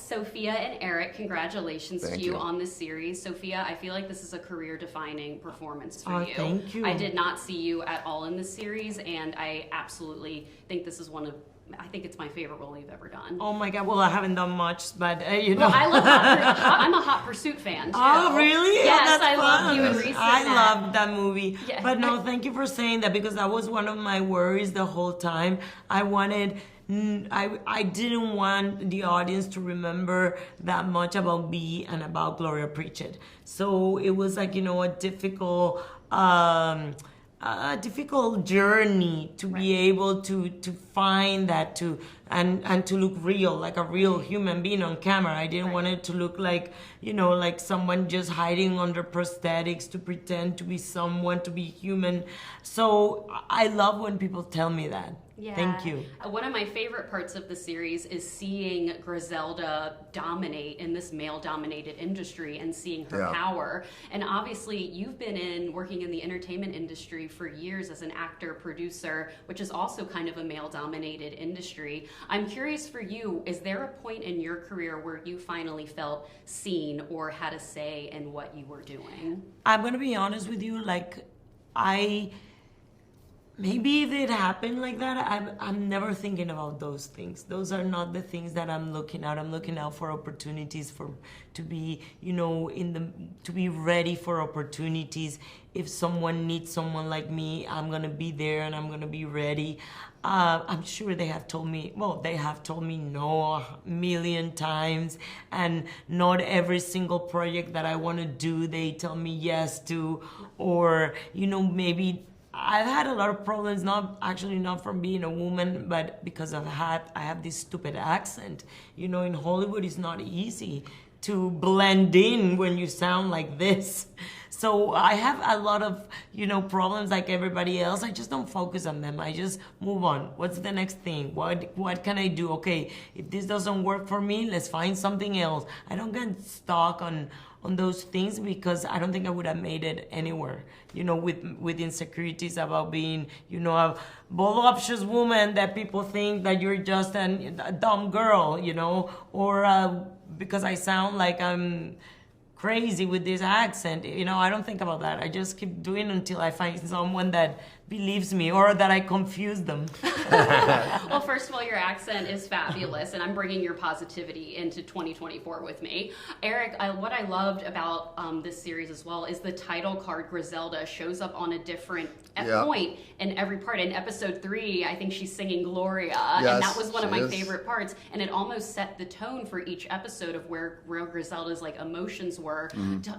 Sofia and Eric, congratulations to Thank you you. on this series. Sofia, I feel like this is a career-defining performance for Oh, you. thank you. I did not see you at all in this series, and I absolutely think this is I think it's my favorite role you've ever done. Oh my God! Well, I haven't done much, but you know. Well, I love I'm a Hot Pursuit fan too. Oh, really? Yes, Oh, that's I fun. love you and Reese. I loved that movie. Yeah. But no, thank you for saying that, because that was one of my worries the whole time. I didn't want the audience to remember that much about me and about Gloria Pritchett. So it was like, a difficult journey to be able to find that, and to look real, like a real human being on camera. I didn't want it to look like, like someone just hiding under prosthetics to pretend to be someone, to be human. So I love when people tell me that. Yeah. Thank you. One of my favorite parts of the series is seeing Griselda dominate in this male-dominated industry and seeing her power. And obviously, you've been working in the entertainment industry for years as an actor, producer, which is also kind of a male-dominated industry. I'm curious for you, is there a point in your career where you finally felt seen or had a say in what you were doing? I'm going to be honest with you, maybe if it happened like that, I'm never thinking about those things. Those are not the things that I'm looking at. I'm looking out for opportunities to be, to be ready for opportunities. If someone needs someone like me, I'm gonna be there and I'm gonna be ready. I'm sure they have told me no a million times, and not every single project that I want to do, they tell me yes to, or, maybe I've had a lot of problems, not from being a woman, but because I have this stupid accent. In Hollywood, it's not easy to blend in when you sound like this. So I have a lot of, problems like everybody else. I just don't focus on them. I just move on. What's the next thing? What can I do? Okay, if this doesn't work for me, let's find something else. I don't get stuck on those things, because I don't think I would have made it anywhere, with insecurities about being, a voluptuous woman that people think that you're just a dumb girl, or because I sound like I'm crazy with this accent. I don't think about that. I just keep doing until I find someone that believes me, or that I confuse them. Well, first of all, your accent is fabulous, and I'm bringing your positivity into 2024 with me. Eric, what I loved about this series as well is the title card, Griselda, shows up on a different point in every part. In episode 3, I think she's singing Gloria, and that was one of my favorite parts, and it almost set the tone for each episode of where Griselda's emotions were.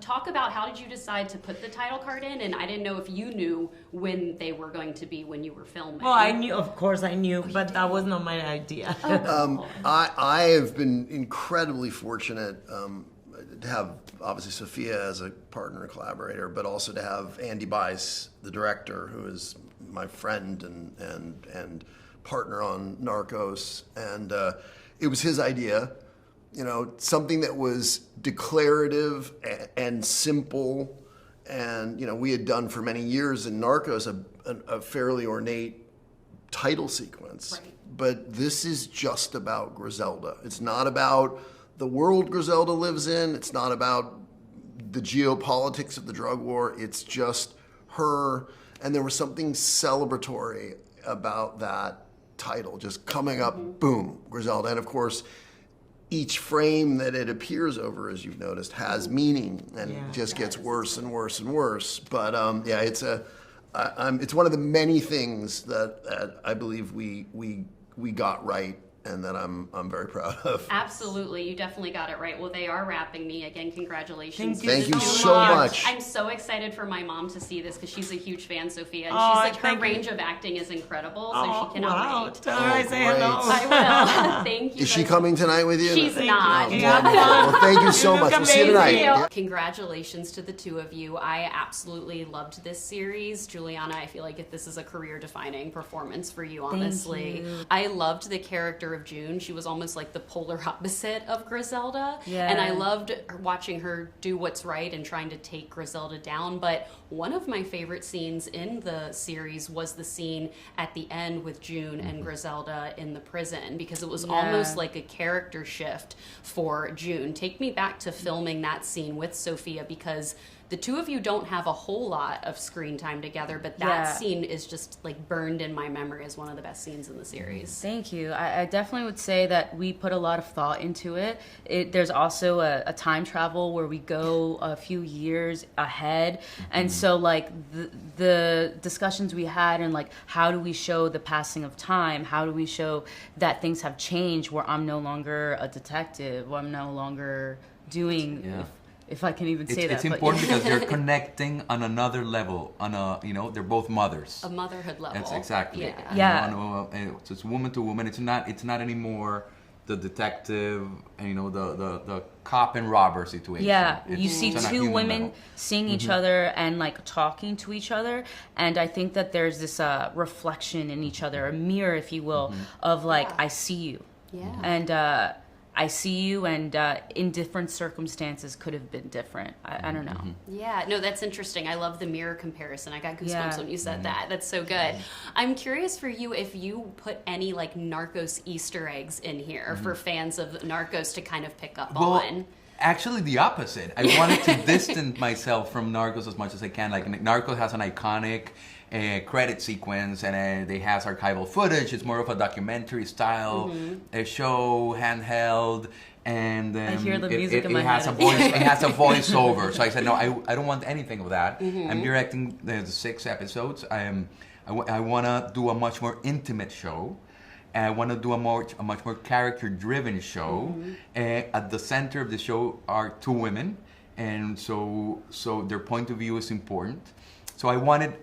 Talk about, how did you decide to put the title card in? And I didn't know if you knew when they were going to be when you were filming. Well, I knew, of course I knew, but that was not my idea. I have been incredibly fortunate to have, obviously, Sofia as a partner and collaborator, but also to have Andy Bice, the director, who is my friend and partner on Narcos. And it was his idea, something that was declarative and simple. And, we had done for many years in Narcos a fairly ornate title sequence. Right. But this is just about Griselda. It's not about the world Griselda lives in. It's not about the geopolitics of the drug war. It's just her. And there was something celebratory about that title, just coming up, boom, Griselda. And of course, each frame that it appears over, as you've noticed, has meaning, and just gets worse and worse and worse. But it's one of the many things that I believe we got right, and that I'm very proud of. Absolutely, you definitely got it right. Well, they are wrapping me. Again, congratulations. Thank you so much. I'm so excited for my mom to see this, because she's a huge fan, Sofia. And she's her range of acting is incredible, so she cannot wait. Tell her I say hello. I will. Thank you. Is she coming tonight with you? She's not. Well, thank you so much. We'll see you tonight. Yeah. Congratulations to the two of you. I absolutely loved this series. Juliana, I feel like this is a career-defining performance for you, honestly. Thank you. I loved the character of June. She was almost like the polar opposite of Griselda. Yeah. And I loved watching her do what's right and trying to take Griselda down. But one of my favorite scenes in the series was the scene at the end with June and Griselda in the prison, because it was almost like a character shift for June. Take me back to filming that scene with Sofia, because the two of you don't have a whole lot of screen time together, but that scene is just like burned in my memory as one of the best scenes in the series. Thank you. I definitely would say that we put a lot of thought into it. There's also a time travel where we go a few years ahead. And so like the discussions we had, and like, how do we show the passing of time? How do we show that things have changed, where I'm no longer a detective, or I'm no longer doing... If I can even say that. It's important because you're connecting on another level, they're both mothers. A motherhood level. That's exactly. Yeah. So it's woman to woman. It's not anymore the detective and the cop and robber situation. Yeah, you It's see on a two human women level. seeing each other and like talking to each other, and I think that there's this reflection in each other, a mirror, if you will, of like, I see you. Yeah. And I see you, and in different circumstances could have been different. I don't know. Yeah, no, that's interesting. I love the mirror comparison. I got goosebumps when you said that. That's so good. I'm curious for you if you put any like Narcos Easter eggs in here for fans of Narcos to kind of pick up on. Actually, the opposite. I wanted to distance myself from Narcos as much as I can. Like, Narcos has an iconic credit sequence, and it has archival footage. It's more of a documentary style show, handheld, and I hear the music in my has head. it has a voiceover. So I said, no, I don't want anything of that. I'm directing the 6 episodes. I want to do a much more intimate show. I want to do a much more character-driven show. At the center of the show are 2 women, and so their point of view is important. So I wanted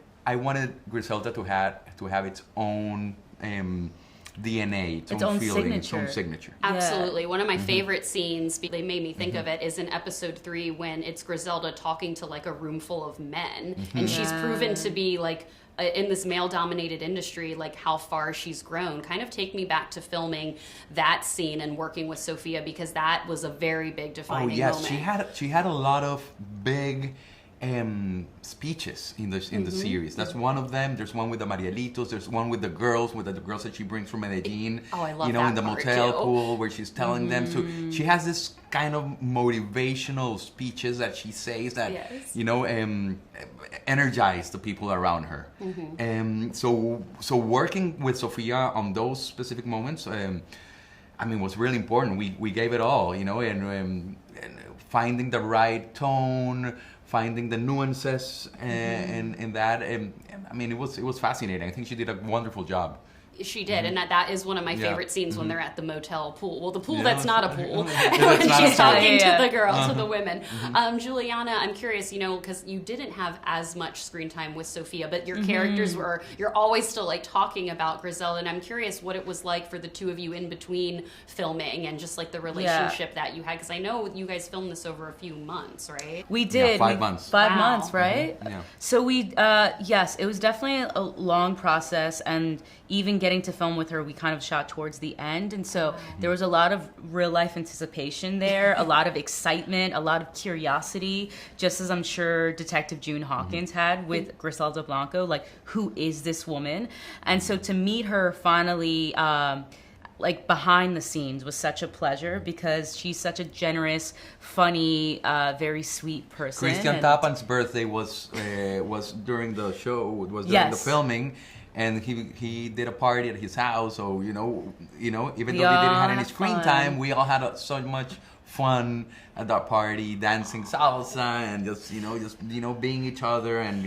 Griselda to have its own DNA, its own feeling, its own signature. Absolutely. One of my favorite scenes, they made me think of it, is in episode 3 when it's Griselda talking to like a room full of men, and she's proven to be like, in this male-dominated industry, like how far she's grown. Kind of take me back to filming that scene and working with Sofia, because that was a very big defining moment. She had a lot of big speeches in the series. That's one of them. There's one with the Marielitos. There's one with the girls that she brings from Medellin. Oh, I love in the that part motel too. pool where she's telling them. So she has this kind of motivational speeches that she says that energize the people around her. So working with Sofia on those specific moments, was really important. We gave it all, and finding the right tone, finding the nuances in that. It was fascinating. I think she did a wonderful job. She did, and that is one of my favorite scenes when they're at the motel pool. Well, the pool Yeah, that's not a pool. That's not She's a talking pool. to the girls, to the women. Juliana, I'm curious, because you didn't have as much screen time with Sofia, but your characters you're always still like talking about Griselda, and I'm curious what it was like for the two of you in between filming and just like the relationship that you had, because I know you guys filmed this over a few months, right? We did. 5 months. 5 months, right? Yeah. So we, yes, it was definitely a long process, and even getting to film with her, we kind of shot towards the end. And so there was a lot of real life anticipation there, a lot of excitement, a lot of curiosity, just as I'm sure Detective June Hawkins had with Griselda Blanco, like, who is this woman? And so to meet her finally, like behind the scenes, was such a pleasure, because she's such a generous, funny, very sweet person. Christian Tapan's birthday was during the show, was during the filming, and he did a party at his house. So even though we didn't have any screen time, we all had so much fun at that party, dancing salsa and just being each other and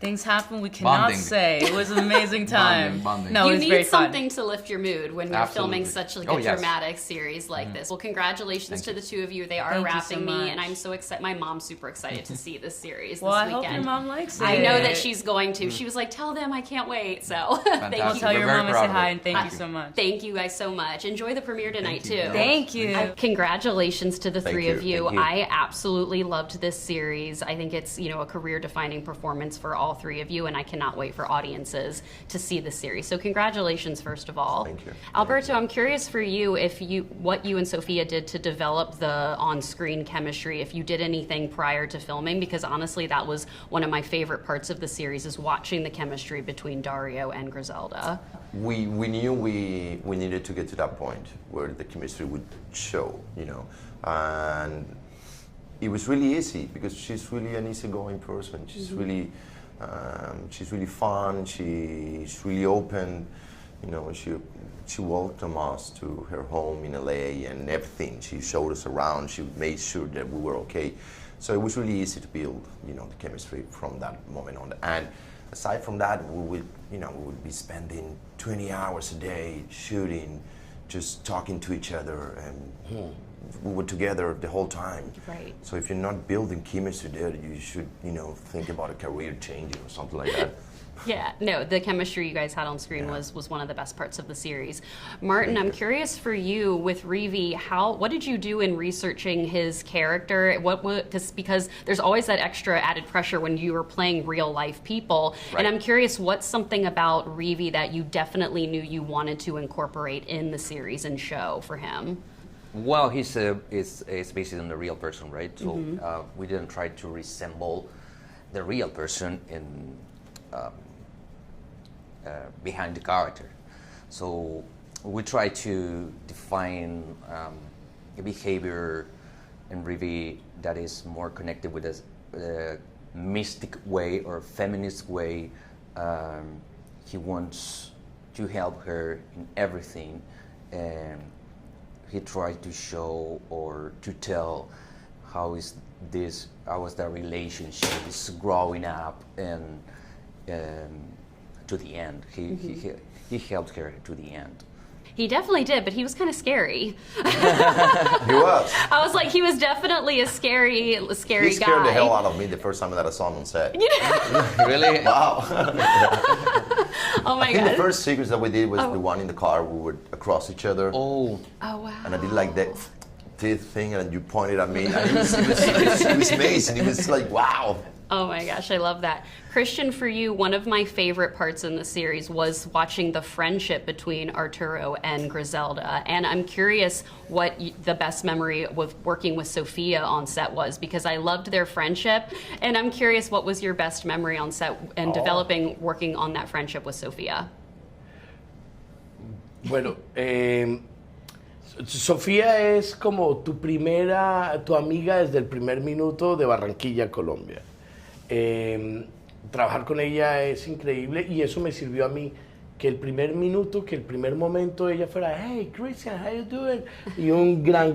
things happen we cannot bonding. say. It was an amazing time. Bonding. No, You it was very need fun. something to lift your mood when you're filming such like a dramatic series like this. Well, congratulations to the two of you. They are Thank you wrapping so me, much. and I'm so excited. My mom's super excited to see this series Well, this I weekend. hope your mom likes it. I know that she's going to. She was like, "Tell them I can't wait." So thank I'll you. tell your We're very mom I proud said of hi, it. and thank you so much. Thank you guys so much. Enjoy the premiere tonight too. Thank you. Congratulations. congratulations to the three of you. Thank you. I absolutely loved this series. I think it's, you know, a career-defining performance for all three of you, and I cannot wait for audiences to see this series. So congratulations, first of all. Thank you. Alberto, I'm curious for you what you and Sofia did to develop the on-screen chemistry, if you did anything prior to filming, because honestly, that was one of my favorite parts of the series, is watching the chemistry between Dario and Griselda. We knew we needed to get to that point where the chemistry would show, you know, and it was really easy because she's really an easygoing person. She's really fun. She's really open. You know, she welcomed us to her home in LA and everything. She showed us around. She made sure that we were okay. So it was really easy to build, you know, the chemistry from that moment on. And aside from that, we would be spending 20 hours a day shooting, just talking to each other, and we were together the whole time. Right. So if you're not building chemistry there, you should, you know, think about a career changing or something like that. Yeah, no, the chemistry you guys had on screen was one of the best parts of the series. Martin, I'm curious for you with Rivi, what did you do in researching his character? Because there's always that extra added pressure when you are playing real life people. Right. And I'm curious, what's something about Rivi that you definitely knew you wanted to incorporate in the series and show for him? Well, he's based on the real person, right? So we didn't try to resemble the real person in behind the character. So we try to define a behavior in Rivi that is more connected with a mystic way or feminist way. He wants to help her in everything, and he tried to show or to tell how was the relationship is growing up and to the end. He helped her to the end. He definitely did, but he was kind of scary. He was. I was like, he was definitely a scary He guy. scared the hell out of me the first time that I saw him on set. Really? Wow. Oh my I think God. the first sequence that we did was the one in the car. We were across each other. Oh. Oh, wow. And I did like that teeth thing, and you pointed at me. And it was amazing. It was like, wow. Oh my gosh, I love that. Christian, for you, one of my favorite parts in the series was watching the friendship between Arturo and Griselda. And I'm curious what the best memory of working with Sofia on set was, because I loved their friendship. And I'm curious, what was your best memory on set and working on that friendship with Sofia? Bueno, Sofía es como tu amiga desde el primer minuto de Barranquilla, Colombia. Trabajar con ella es increíble y eso me sirvió a mí, que el primer momento ella fuera, hey Christian, how you doing? Y un gran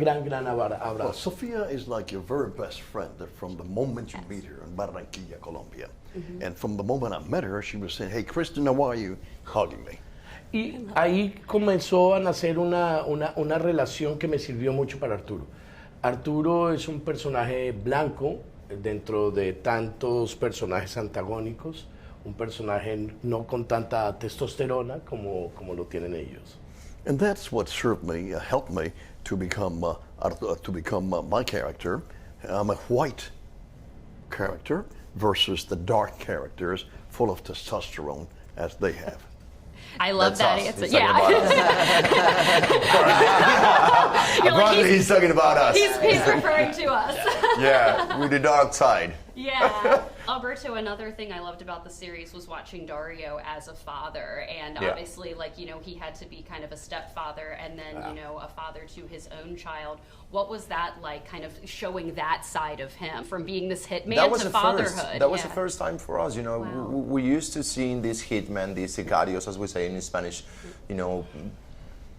abrazo. Well, Sofia is like your very best friend from the moment you meet her in Barranquilla, Colombia. And from the moment I met her, she was saying, hey Christian, how are you? Hugging me. Y ahí comenzó a nacer una relación que me sirvió mucho para Arturo. Arturo es un personaje blanco dentro de tantos personajes antagónicos, un personaje no con tanta testosterona como lo tienen ellos. And that's what served me, helped me to become my character. I'm a white character versus the dark characters full of testosterone as they have. I love That's that. us. He's talking about us. He's talking about us. He's referring to us. Yeah, we're the dark side. Yeah. Alberto, another thing I loved about the series was watching Dario as a father. And obviously, like, you know, he had to be kind of a stepfather and then, you know, a father to his own child. What was that like, kind of showing that side of him from being this hitman to fatherhood? That was the first time for us, you know. Wow. We used to seeing these hitmen, these sicarios, as we say in Spanish, you know,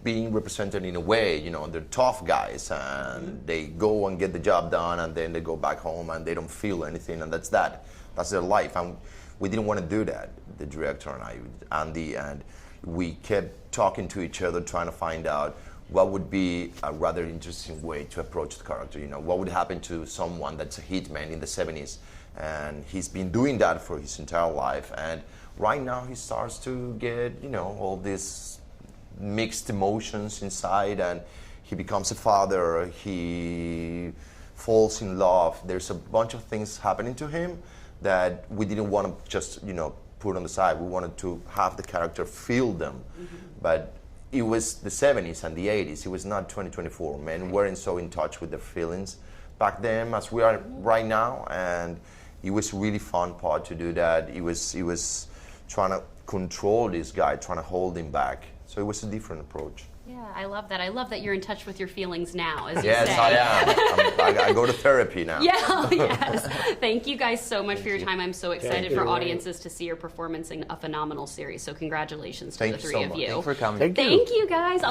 being represented in a way, you know, they're tough guys and they go and get the job done and then they go back home and they don't feel anything and that's that. That's their life. And we didn't want to do that, the director and I, Andy, and we kept talking to each other, trying to find out what would be a rather interesting way to approach the character. You know, what would happen to someone that's a hitman in the 70s? And he's been doing that for his entire life. And right now he starts to get, you know, all these mixed emotions inside, and he becomes a father, he falls in love. There's a bunch of things happening to him that we didn't want to just, put on the side. We wanted to have the character feel them. But it was the 70s and the 80s. It was not 2024. Men weren't so in touch with their feelings back then as we are right now. And it was really fun part to do that. It was trying to control this guy, trying to hold him back. So it was a different approach. Yeah, I love that. I love that you're in touch with your feelings now, as you Yes, say. I am. I go to therapy now. Yeah, yes. Thank you guys so much for your time. I'm so excited for audiences to see your performance in a phenomenal series. So congratulations to the three of you. Thanks for coming. Thank you. Thank you guys.